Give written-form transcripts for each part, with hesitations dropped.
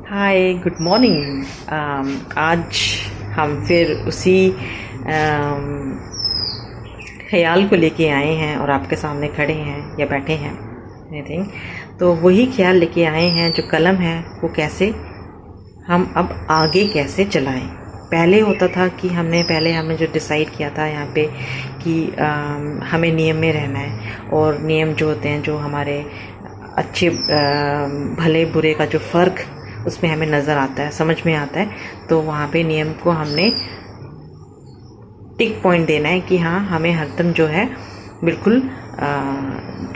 हाय, good morning. आज हम फिर उसी ख्याल को लेके आए हैं और आपके सामने खड़े हैं या बैठे हैं, एनीथिंग। तो वही ख्याल लेके आए हैं, जो कलम है वो कैसे हम अब आगे कैसे चलाएं। पहले होता था कि हमने जो डिसाइड किया था यहाँ पे कि हमें नियम में रहना है, और नियम जो होते हैं, जो हमारे अच्छे भले बुरे का जो फ़र्क उसमें हमें नज़र आता है, समझ में आता है। तो वहाँ पे नियम को हमने टिक पॉइंट देना है कि हाँ, हमें हरदम जो है बिल्कुल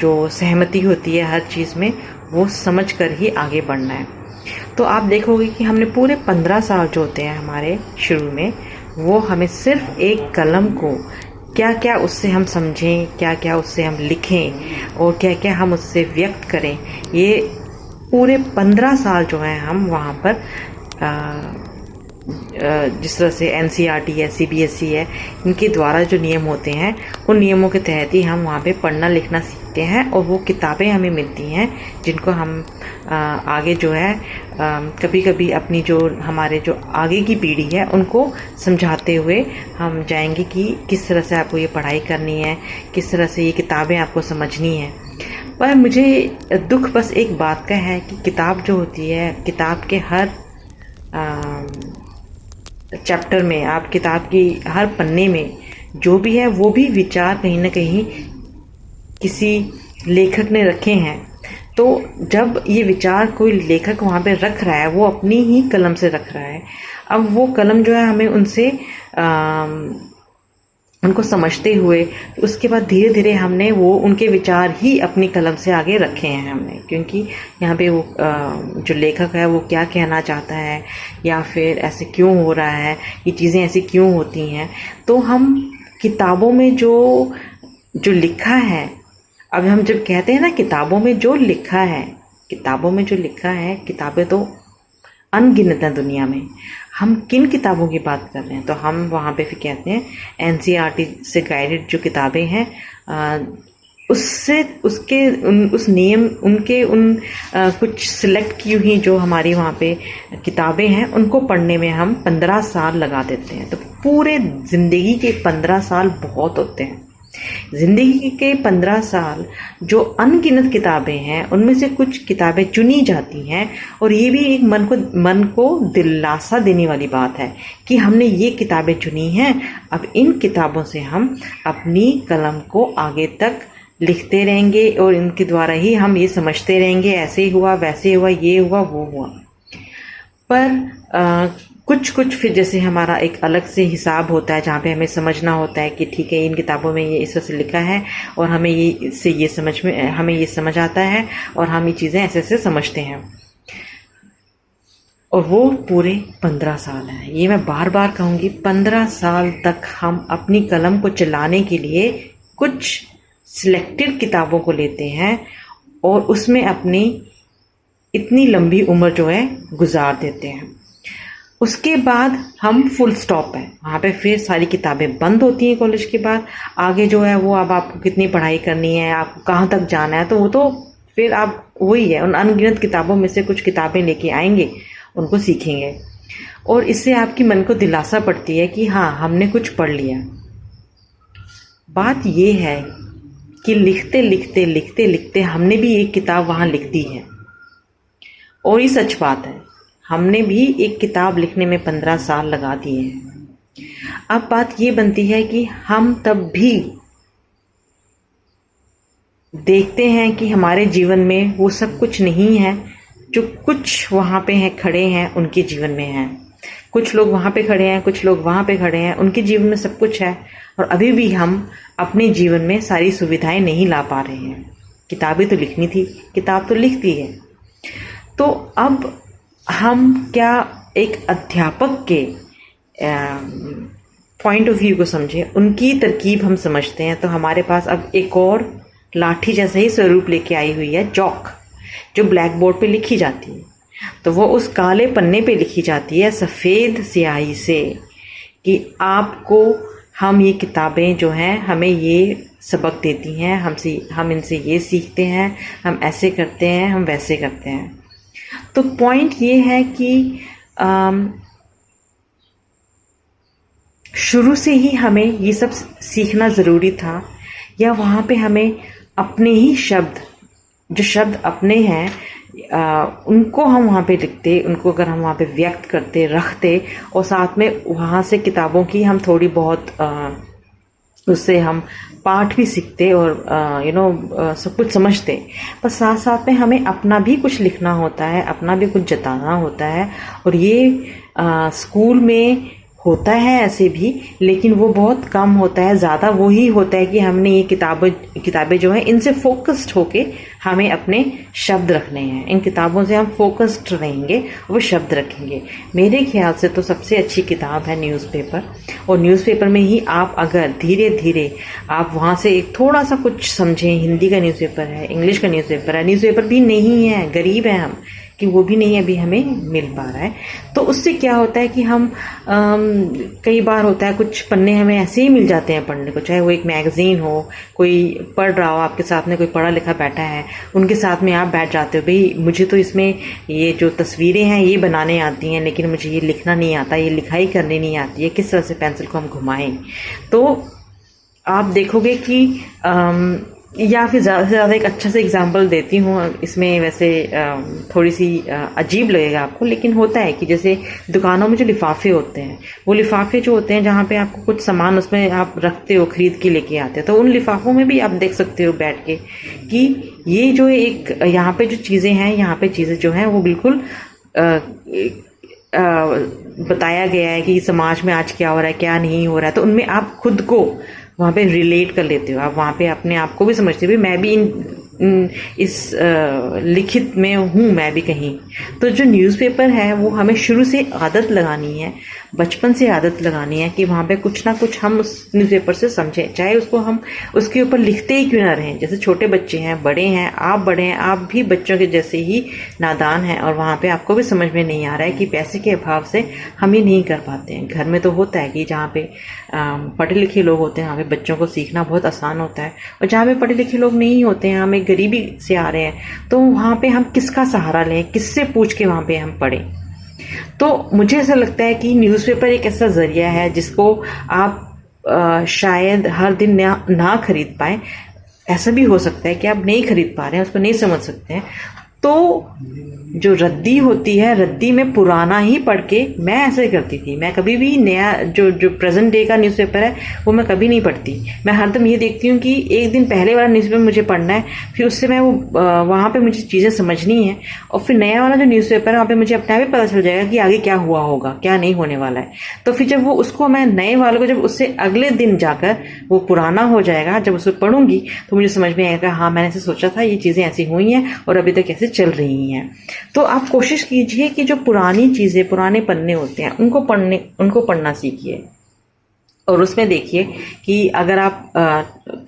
जो सहमति होती है हर चीज़ में, वो समझ कर ही आगे बढ़ना है। तो आप देखोगे कि हमने पूरे 15 साल जो होते हैं हमारे शुरू में, वो हमें सिर्फ एक कलम को क्या क्या उससे हम समझें, क्या क्या उससे हम लिखें और क्या क्या हम उससे व्यक्त करें, ये पूरे 15 साल जो हैं हम वहाँ पर जिस तरह से NCERT है, CBSE है, इनके द्वारा जो नियम होते हैं, उन नियमों के तहत ही हम वहाँ पे पढ़ना लिखना सीखते हैं। और वो किताबें हमें मिलती हैं जिनको हम आगे जो है कभी कभी अपनी जो हमारे जो आगे की पीढ़ी है उनको समझाते हुए हम जाएंगे कि किस तरह से आपको ये पढ़ाई करनी है, किस तरह से ये किताबें आपको समझनी है। पर मुझे दुख बस एक बात का है कि किताब जो होती है, किताब के हर चैप्टर में, आप किताब की हर पन्ने में जो भी है वो भी विचार कहीं ना कहीं किसी लेखक ने रखे हैं। तो जब ये विचार कोई लेखक वहाँ पे रख रहा है, वो अपनी ही कलम से रख रहा है। अब वो कलम जो है हमें उनको समझते हुए उसके बाद धीरे धीरे हमने वो उनके विचार ही अपनी कलम से आगे रखे हैं हमने, क्योंकि यहाँ पे वो जो लेखक है वो क्या कहना चाहता है, या फिर ऐसे क्यों हो रहा है, ये चीज़ें ऐसी क्यों होती हैं। तो हम किताबों में जो लिखा है, अब हम जब कहते हैं ना किताबों में जो लिखा है, किताबें तो अनगिनत है दुनिया में। हम किन किताबों की बात कर रहे हैं, तो हम वहाँ पे फिर कहते हैं NCERT से गाइडेड जो किताबें हैं, उससे उस नियम उनके कुछ सिलेक्ट की हुई जो हमारी वहाँ पे किताबें हैं, उनको पढ़ने में हम 15 साल लगा देते हैं। तो पूरे ज़िंदगी के 15 साल बहुत होते हैं। जिंदगी के 15 साल जो अनगिनत किताबें हैं, उनमें से कुछ किताबें चुनी जाती हैं, और ये भी एक मन को दिलासा देने वाली बात है कि हमने ये किताबें चुनी हैं। अब इन किताबों से हम अपनी कलम को आगे तक लिखते रहेंगे और इनके द्वारा ही हम ये समझते रहेंगे, ऐसे हुआ, वैसे हुआ, ये हुआ, वो हुआ। पर कुछ फिर जैसे हमारा एक अलग से हिसाब होता है, जहाँ पे हमें समझना होता है कि ठीक है, इन किताबों में ये इस तरह से लिखा है और हमें हमें ये समझ आता है और हम ये चीज़ें ऐसे ऐसे समझते हैं। और वो पूरे 15 साल हैं। ये मैं बार बार कहूँगी, 15 साल तक हम अपनी कलम को चलाने के लिए कुछ सिलेक्टेड किताबों को लेते हैं और उसमें अपनी इतनी लंबी उम्र जो है गुजार देते हैं। उसके बाद हम फुल स्टॉप है, वहाँ पे फिर सारी किताबें बंद होती हैं। कॉलेज के बाद आगे जो है वो अब आपको कितनी पढ़ाई करनी है, आपको कहाँ तक जाना है, तो वो तो फिर आप वही है, उन अनगिनत किताबों में से कुछ किताबें लेके आएंगे, उनको सीखेंगे, और इससे आपकी मन को दिलासा पड़ती है कि हाँ, हमने कुछ पढ़ लिया। बात ये है कि लिखते लिखते हमने भी एक किताब वहाँ लिख दी है, और ये सच बात है, हमने भी एक किताब लिखने में 15 साल लगा दिए हैं। अब बात ये बनती है कि हम तब भी देखते हैं कि हमारे जीवन में वो सब कुछ नहीं है जो कुछ वहाँ पे हैं, खड़े हैं, उनके जीवन में है। कुछ लोग वहाँ पे खड़े हैं, कुछ लोग वहाँ पे खड़े हैं, उनके जीवन में सब कुछ है, और अभी भी हम अपने जीवन में सारी सुविधाएं नहीं ला पा रहे हैं। किताबें तो लिखनी थी, किताब तो लिख दी है। तो अब हम क्या एक अध्यापक के पॉइंट ऑफ व्यू को समझें, उनकी तरकीब हम समझते हैं, तो हमारे पास अब एक और लाठी जैसा ही स्वरूप लेके आई हुई है, चौक, जो ब्लैक बोर्ड पे लिखी जाती है। तो वो उस काले पन्ने पे लिखी जाती है सफ़ेद स्याही से कि आपको हम ये किताबें जो हैं हमें ये सबक देती हैं, हम इनसे ये सीखते हैं, हम ऐसे करते हैं, हम वैसे करते हैं। तो पॉइंट ये है कि शुरू से ही हमें ये सब सीखना ज़रूरी था, या वहाँ पे हमें अपने ही शब्द, जो शब्द अपने हैं, उनको हम वहाँ पे लिखते, उनको अगर हम वहाँ पे व्यक्त करते, रखते, और साथ में वहाँ से किताबों की हम थोड़ी बहुत उससे हम पाठ भी सीखते और सब कुछ समझते, पर साथ साथ में हमें अपना भी कुछ लिखना होता है, अपना भी कुछ जताना होता है। और ये स्कूल में होता है ऐसे भी, लेकिन वो बहुत कम होता है। ज़्यादा वही होता है कि हमने ये किताबें जो हैं, इनसे फोकस्ड होके हमें अपने शब्द रखने हैं। इन किताबों से हम फोकस्ड रहेंगे, वो शब्द रखेंगे। मेरे ख्याल से तो सबसे अच्छी किताब है न्यूज़पेपर, और न्यूज़पेपर में ही आप अगर धीरे धीरे आप वहाँ से एक थोड़ा सा कुछ समझें। हिंदी का न्यूज़पेपर है, इंग्लिश का न्यूज़पेपर है, न्यूज़पेपर भी नहीं है, गरीब है हम कि वो भी नहीं अभी हमें मिल पा रहा है। तो उससे क्या होता है कि हम कई बार होता है कुछ पन्ने हमें ऐसे ही मिल जाते हैं पढ़ने को, चाहे वो एक मैगजीन हो, कोई पढ़ रहा हो, आपके साथ में कोई पढ़ा लिखा बैठा है, उनके साथ में आप बैठ जाते हो, भाई मुझे तो इसमें ये जो तस्वीरें हैं ये बनाने आती हैं, लेकिन मुझे ये लिखना नहीं आता, ये लिखाई करनी नहीं आती है, किस तरह से पेंसिल को हम घुमाएं। तो आप देखोगे कि या फिर ज़्यादा से ज़्यादा एक अच्छा सा एग्जांपल देती हूँ इसमें। वैसे थोड़ी सी अजीब लगेगा आपको, लेकिन होता है कि जैसे दुकानों में जो लिफाफे होते हैं, वो लिफाफे जो होते हैं जहाँ पे आपको कुछ सामान उसमें आप रखते हो, खरीद के लेके आते हो, तो उन लिफाफों में भी आप देख सकते हो बैठ के कि ये जो एक यहाँ पे जो चीज़ें हैं, यहाँ पे चीज़ें जो हैं वो बिल्कुल बताया गया है कि समाज में आज क्या हो रहा है, क्या नहीं हो रहा है। तो उनमें आप खुद को वहाँ पे रिलेट कर लेते हो, आप वहाँ पे अपने आप को भी समझते हो, मैं भी इस लिखित में हूँ, मैं भी कहीं। तो जो न्यूज़पेपर है वो हमें शुरू से आदत लगानी है, बचपन से आदत लगानी है कि वहाँ पे कुछ ना कुछ हम उस न्यूज़पेपर से समझें, चाहे उसको हम उसके ऊपर लिखते ही क्यों ना रहें। जैसे छोटे बच्चे हैं, बड़े हैं, आप बड़े हैं, आप भी बच्चों के जैसे ही नादान हैं, और वहाँ पे आपको भी समझ में नहीं आ रहा है कि पैसे के अभाव से हम ये नहीं कर पाते हैं। घर में तो होता है कि जहाँ पे पढ़े लिखे लोग होते हैं वहाँ पे बच्चों को सीखना बहुत आसान होता है, और जहाँ पे पढ़े लिखे लोग नहीं होते हैं, हम एक गरीबी से आ रहे हैं, तो वहाँ पे हम किसका सहारा लें, किससे पूछ के वहाँ पे हम पढ़ें। तो मुझे ऐसा लगता है कि न्यूज़पेपर एक ऐसा जरिया है जिसको आप शायद हर दिन ना खरीद पाए। ऐसा भी हो सकता है कि आप नहीं खरीद पा रहे हैं, उसको नहीं समझ सकते हैं, तो जो रद्दी होती है, रद्दी में पुराना ही पढ़ के, मैं ऐसे करती थी, मैं कभी भी नया जो प्रेजेंट डे का न्यूज़पेपर है वो मैं कभी नहीं पढ़ती। मैं हरदम ये देखती हूँ कि एक दिन पहले वाला न्यूज़पेपर मुझे पढ़ना है, फिर उससे मैं वो वहाँ पे मुझे चीज़ें समझनी है, और फिर नया वाला जो न्यूज़पेपर है वहाँ पे मुझे अपने आप ही पता चल जाएगा कि आगे क्या हुआ होगा, क्या नहीं होने वाला है। तो फिर जब वो उसको मैं नए वाले को, जब उससे अगले दिन जाकर वो पुराना हो जाएगा, जब उसे पढ़ूंगी तो मुझे समझ में आएगा, हाँ मैंने ऐसे सोचा था, ये चीज़ें ऐसी हुई हैं और अभी तक ऐसे चल रही हैं। तो आप कोशिश कीजिए कि जो पुरानी चीज़ें, पुराने पन्ने होते हैं, उनको पढ़ना सीखिए, और उसमें देखिए कि अगर आप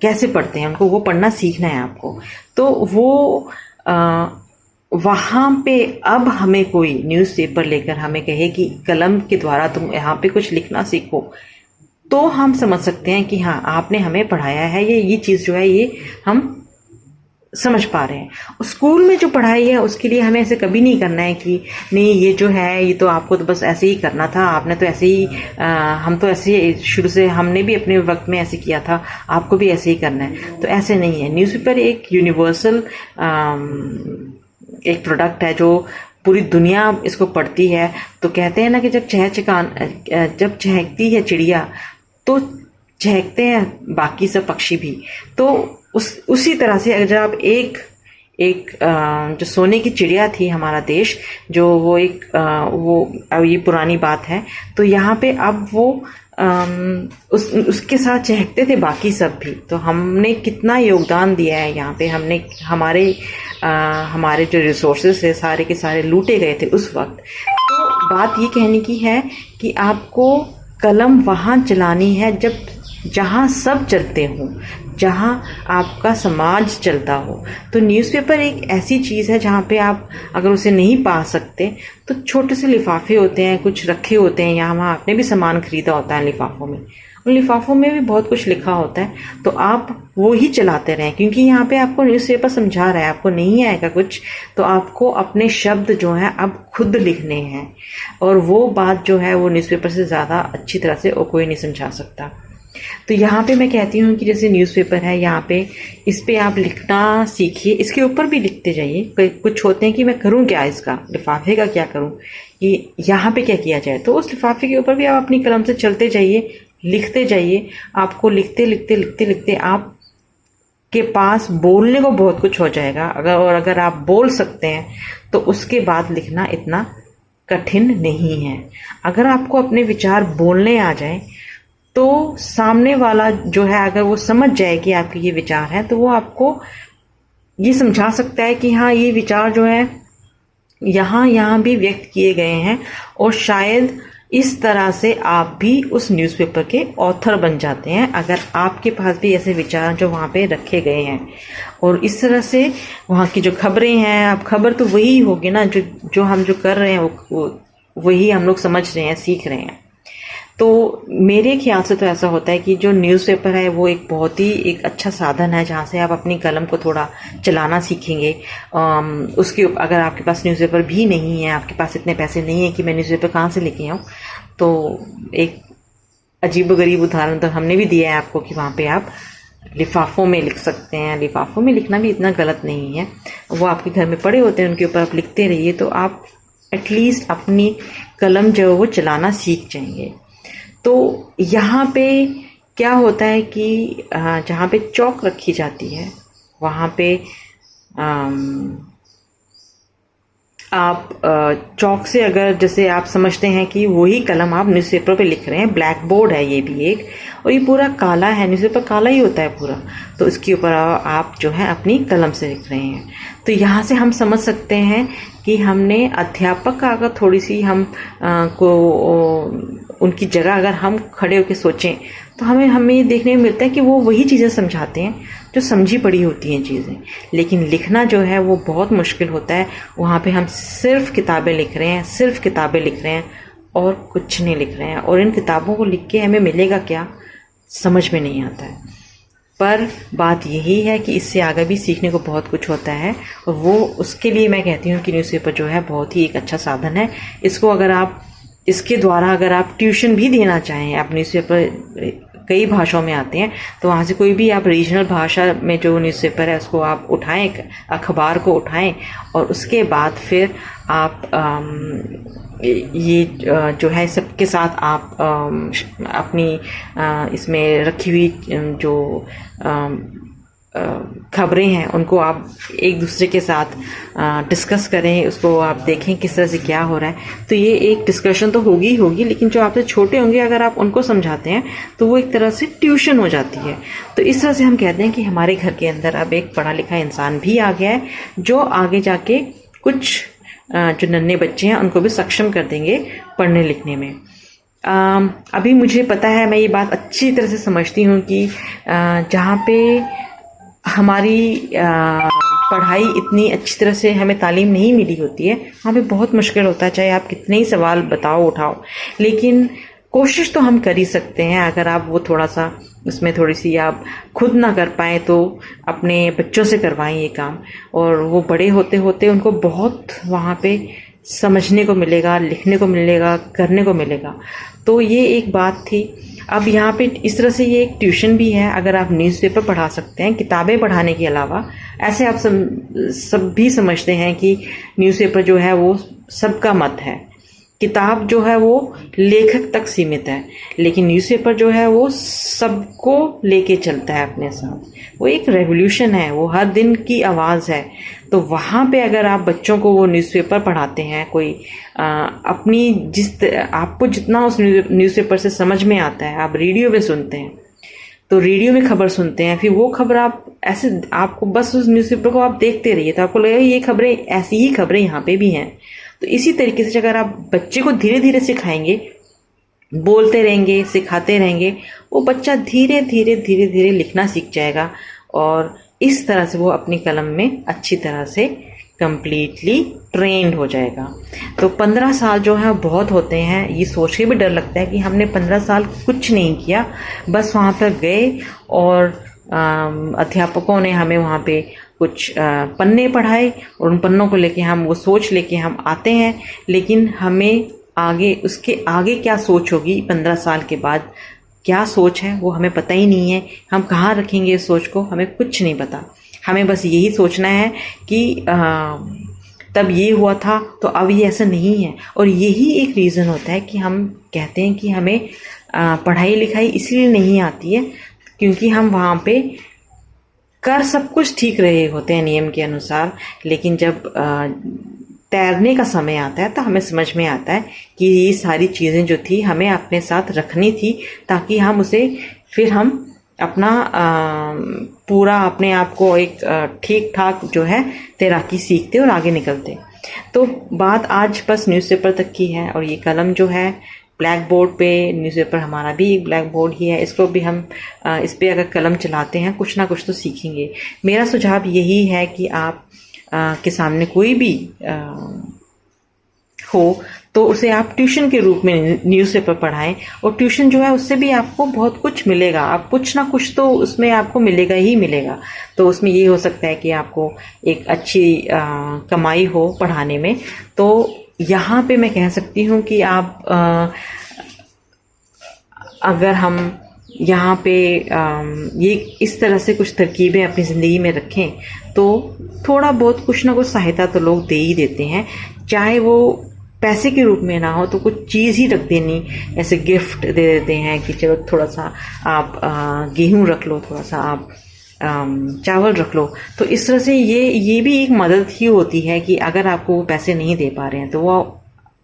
कैसे पढ़ते हैं उनको, वो पढ़ना सीखना है आपको। तो वो वहाँ पे अब हमें कोई न्यूज़पेपर लेकर हमें कहे कि कलम के द्वारा तुम यहाँ पे कुछ लिखना सीखो, तो हम समझ सकते हैं कि हाँ आपने हमें पढ़ाया है, ये चीज़ जो है ये हम समझ पा रहे हैं। स्कूल में जो पढ़ाई है उसके लिए हमें ऐसे कभी नहीं करना है कि नहीं ये जो है ये तो आपको तो बस ऐसे ही करना था, आपने तो ऐसे ही हम तो ऐसे ही शुरू से, हमने भी अपने वक्त में ऐसे किया था, आपको भी ऐसे ही करना है। तो ऐसे नहीं है। न्यूज़पेपर एक यूनिवर्सल एक प्रोडक्ट है जो पूरी दुनिया इसको पढ़ती है। तो कहते हैं ना कि जब जब चहकती है चिड़िया तो चहकते हैं बाकी सब पक्षी भी। तो उसी तरह से अगर आप एक जो सोने की चिड़िया थी हमारा देश, जो वो अब ये पुरानी बात है, तो यहाँ पे अब वो उसके साथ चहकते थे बाकी सब भी। तो हमने कितना योगदान दिया है यहाँ पे, हमने हमारे जो रिसोर्सेस है सारे के सारे लूटे गए थे उस वक्त। तो बात ये कहने की है कि आपको कलम वहाँ चलानी है जहाँ सब चलते हों, जहाँ आपका समाज चलता हो। तो न्यूज़पेपर एक ऐसी चीज़ है जहाँ पे आप अगर उसे नहीं पा सकते तो छोटे से लिफाफे होते हैं, कुछ रखे होते हैं, यहाँ वहाँ आपने भी सामान खरीदा होता है लिफाफों में, उन लिफाफों में भी बहुत कुछ लिखा होता है, तो आप वो ही चलाते रहें, क्योंकि यहाँ पे आपको न्यूज़पेपर समझा रहा है, आपको नहीं आएगा कुछ तो आपको अपने शब्द जो है अब खुद लिखने हैं, और वो बात जो है वो न्यूज़पेपर से ज़्यादा अच्छी तरह से और कोई नहीं समझा सकता। तो यहाँ पे मैं कहती हूँ कि जैसे न्यूज़पेपर है, यहाँ पे इस पे आप लिखना सीखिए, इसके ऊपर भी लिखते जाइए। कुछ होते हैं कि मैं करूँ क्या, इसका लिफाफे का क्या करूँ, कि यहाँ पे क्या किया जाए, तो उस लिफाफे के ऊपर भी आप अपनी कलम से चलते जाइए, लिखते जाइए। आपको लिखते लिखते लिखते लिखते आप के पास बोलने को बहुत कुछ हो जाएगा। अगर आप बोल सकते हैं तो उसके बाद लिखना इतना कठिन नहीं है। अगर आपको अपने विचार बोलने आ जाए तो सामने वाला जो है अगर वो समझ जाए कि आपके ये विचार है तो वो आपको ये समझा सकता है कि हाँ ये विचार जो है यहाँ भी व्यक्त किए गए हैं, और शायद इस तरह से आप भी उस न्यूज़पेपर के ऑथर बन जाते हैं अगर आपके पास भी ऐसे विचार जो वहाँ पे रखे गए हैं। और इस तरह से वहाँ की जो खबरें हैं, अब खबर तो वही होगी ना जो हम जो कर रहे हैं वो वही हम लोग समझ रहे हैं, सीख रहे हैं। तो मेरे ख्याल से तो ऐसा होता है कि जो न्यूज़पेपर है वो एक बहुत ही एक अच्छा साधन है जहाँ से आप अपनी कलम को थोड़ा चलाना सीखेंगे। उसके अगर आपके पास न्यूज़पेपर भी नहीं है, आपके पास इतने पैसे नहीं है कि मैं न्यूज़पेपर कहाँ से लेके आऊँ, तो एक अजीबोगरीब उदाहरण तो हमने भी दिया है आपको कि वहाँ पे आप लिफाफों में लिख सकते हैं। लिफाफों में लिखना भी इतना गलत नहीं है, वो आपके घर में पड़े होते हैं, उनके ऊपर आप लिखते रहिए तो आप एटलीस्ट अपनी कलम जो है वो चलाना सीख जाएंगे। तो यहाँ पे क्या होता है कि जहाँ पे चौक रखी जाती है वहाँ पे आप चौक से अगर जैसे आप समझते हैं कि वही कलम आप न्यूज़पेपर पे लिख रहे हैं, ब्लैक बोर्ड है ये भी एक, और ये पूरा काला है, न्यूज़पेपर काला ही होता है पूरा, तो इसके ऊपर आप जो है अपनी कलम से लिख रहे हैं। तो यहाँ से हम समझ सकते हैं कि हमने अध्यापक का अगर थोड़ी सी हम को उनकी जगह अगर हम खड़े होकर सोचें तो हमें ये देखने में मिलता है कि वो वही चीज़ें समझाते हैं जो समझी पड़ी होती हैं चीज़ें, लेकिन लिखना जो है वो बहुत मुश्किल होता है। वहाँ पे हम सिर्फ किताबें लिख रहे हैं, सिर्फ किताबें लिख रहे हैं और कुछ नहीं लिख रहे हैं, और इन किताबों को लिख के हमें मिलेगा क्या समझ में नहीं आता है। पर बात यही है कि इससे आगे भी सीखने को बहुत कुछ होता है, और वो उसके लिए मैं कहती हूँ कि न्यूज़पेपर जो है बहुत ही एक अच्छा साधन है। इसको अगर आप इसके द्वारा अगर आप ट्यूशन भी देना चाहें, आप न्यूज़पेपर कई भाषाओं में आते हैं तो वहाँ से कोई भी आप रीजनल भाषा में जो न्यूज़पेपर है उसको आप उठाएं, अखबार को उठाएं, और उसके बाद फिर आप ये जो है सबके साथ आप अपनी इसमें रखी हुई जो खबरें हैं उनको आप एक दूसरे के साथ डिस्कस करें, उसको आप देखें किस तरह से क्या हो रहा है। तो ये एक डिस्कशन तो होगी होगी, लेकिन जो आपसे छोटे होंगे अगर आप उनको समझाते हैं तो वो एक तरह से ट्यूशन हो जाती है। तो इस तरह से हम कहते हैं कि हमारे घर के अंदर अब एक पढ़ा लिखा इंसान भी आ गया है जो आगे जाके कुछ जो नन्हे बच्चे हैं उनको भी सक्षम कर देंगे पढ़ने लिखने में। अभी मुझे पता है, मैं ये बात अच्छी तरह से समझती हूँ कि जहाँ पे हमारी पढ़ाई इतनी अच्छी तरह से हमें तालीम नहीं मिली होती है वहाँ पे बहुत मुश्किल होता है, चाहे आप कितने ही सवाल बताओ उठाओ, लेकिन कोशिश तो हम कर ही सकते हैं। अगर आप वो थोड़ा सा उसमें थोड़ी सी आप खुद ना कर पाएँ तो अपने बच्चों से करवाएं ये काम, और वो बड़े होते होते उनको बहुत वहाँ पे समझने को मिलेगा, लिखने को मिलेगा, करने को मिलेगा। तो ये एक बात थी। अब यहाँ पे इस तरह से ये एक ट्यूशन भी है, अगर आप न्यूज़पेपर पढ़ा सकते हैं किताबें पढ़ाने के अलावा। ऐसे आप सब भी समझते हैं कि न्यूज़पेपर जो है वो सबका मत है, किताब जो है वो लेखक तक सीमित है, लेकिन न्यूज़पेपर जो है वो सबको लेके चलता है अपने साथ। वो एक रेवोल्यूशन है, वो हर दिन की आवाज़ है। तो वहाँ पे अगर आप बच्चों को वो न्यूज़पेपर पढ़ाते हैं, कोई अपनी आपको जितना उस न्यूज़पेपर से समझ में आता है, आप रेडियो में सुनते हैं तो रेडियो में खबर सुनते हैं, फिर वो खबर आप ऐसे आपको बस उस न्यूज़पेपर को आप देखते रहिए तो आपको लगेगा ये खबरें, ऐसी ही खबरें यहाँ पे भी हैं। तो इसी तरीके से अगर आप बच्चे को धीरे धीरे सिखाएंगे बोलते रहेंगे, सिखाते रहेंगे, वो बच्चा धीरे धीरे धीरे धीरे लिखना सीख जाएगा और इस तरह से वो अपनी कलम में अच्छी तरह से कंप्लीटली ट्रेंड हो जाएगा। तो 15 साल जो है बहुत होते हैं, ये सोच के भी डर लगता है कि हमने 15 साल कुछ नहीं किया, बस वहाँ पर गए और अध्यापकों ने हमें वहाँ पे कुछ पन्ने पढ़ाए और उन पन्नों को लेके हम वो सोच लेके हम आते हैं, लेकिन हमें आगे उसके आगे क्या सोच होगी 15 साल के बाद, क्या सोच है वो हमें पता ही नहीं है। हम कहाँ रखेंगे इस सोच को, हमें कुछ नहीं पता। हमें बस यही सोचना है कि तब ये हुआ था तो अब ये ऐसा नहीं है। और यही एक रीज़न होता है कि हम कहते हैं कि हमें पढ़ाई लिखाई इसलिए नहीं आती है क्योंकि हम वहाँ पे कर सब कुछ ठीक रहे होते हैं नियम के अनुसार, लेकिन जब तैरने का समय आता है तो हमें समझ में आता है कि ये सारी चीज़ें जो थी हमें अपने साथ रखनी थी ताकि हम उसे फिर हम अपना पूरा अपने आप को एक ठीक ठाक जो है तैराकी सीखते और आगे निकलते। तो बात आज बस न्यूज़पेपर तक की है और ये कलम जो है ब्लैक बोर्ड पे, न्यूज़पेपर हमारा भी एक ब्लैक बोर्ड ही है, इसको भी हम इस पे अगर कलम चलाते हैं कुछ ना कुछ तो सीखेंगे। मेरा सुझाव यही है कि आप के सामने कोई भी हो तो उसे आप ट्यूशन के रूप में न्यूज़पेपर पढ़ाएं और ट्यूशन जो है उससे भी आपको बहुत कुछ मिलेगा, आप कुछ ना कुछ तो उसमें आपको मिलेगा ही मिलेगा। तो उसमें ये हो सकता है कि आपको एक अच्छी कमाई हो पढ़ाने में। तो यहाँ पे मैं कह सकती हूँ कि आप अगर हम यहाँ पे ये इस तरह से कुछ तरकीबें अपनी ज़िंदगी में रखें तो थोड़ा बहुत कुछ ना कुछ सहायता तो लोग दे ही देते हैं, चाहे वो पैसे के रूप में ना हो तो कुछ चीज़ ही रख देनी, ऐसे गिफ्ट दे देते हैं कि चलो थोड़ा सा आप गेहूं रख लो, थोड़ा सा आप चावल रख लो। तो इस तरह से ये भी एक मदद ही होती है कि अगर आपको वो पैसे नहीं दे पा रहे हैं तो वो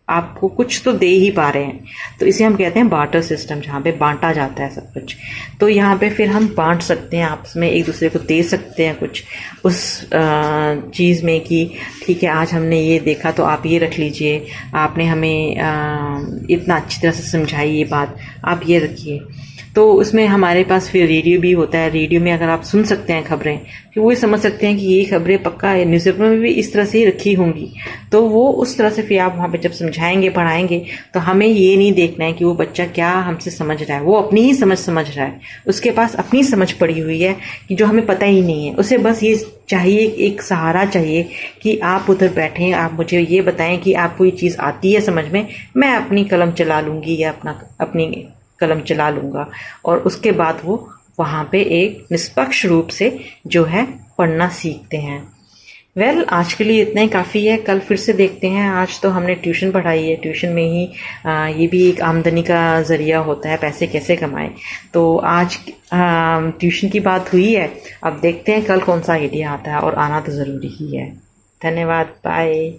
आपको कुछ तो दे ही पा रहे हैं। तो इसे हम कहते हैं बार्टर सिस्टम, जहाँ पे बांटा जाता है सब कुछ। तो यहाँ पे फिर हम बांट सकते हैं, आपस में एक दूसरे को दे सकते हैं कुछ उस चीज़ में कि ठीक है आज हमने ये देखा तो आप ये रख लीजिए, आपने हमें इतना अच्छी तरह से समझाई ये बात, आप ये रखिए। तो उसमें हमारे पास फिर रेडियो भी होता है, रेडियो में अगर आप सुन सकते हैं खबरें, फिर वो समझ सकते हैं कि ये खबरें पक्का न्यूज़पेपर में भी इस तरह से ही रखी होंगी। तो वो उस तरह से फिर आप वहाँ पे जब समझाएंगे पढ़ाएंगे तो हमें ये नहीं देखना है कि वो बच्चा क्या हमसे समझ रहा है, वो अपनी ही समझ रहा है, उसके पास अपनी समझ पड़ी हुई है कि जो हमें पता ही नहीं है। उसे बस ये चाहिए, एक सहारा चाहिए कि आप उधर बैठें, आप मुझे ये बताएं कि आपको ये चीज़ आती है समझ में, मैं अपनी कलम चला लूँगी या अपनी कलम चला लूँगा। और उसके बाद वो वहाँ पे एक निष्पक्ष रूप से जो है पढ़ना सीखते हैं। वेल, आज के लिए इतना ही काफ़ी है, कल फिर से देखते हैं। आज तो हमने ट्यूशन पढ़ाई है, ट्यूशन में ही ये भी एक आमदनी का ज़रिया होता है, पैसे कैसे कमाएं। तो आज ट्यूशन की बात हुई है, अब देखते हैं कल कौन सा आइडिया आता है, और आना तो ज़रूरी ही है। धन्यवाद, बाय।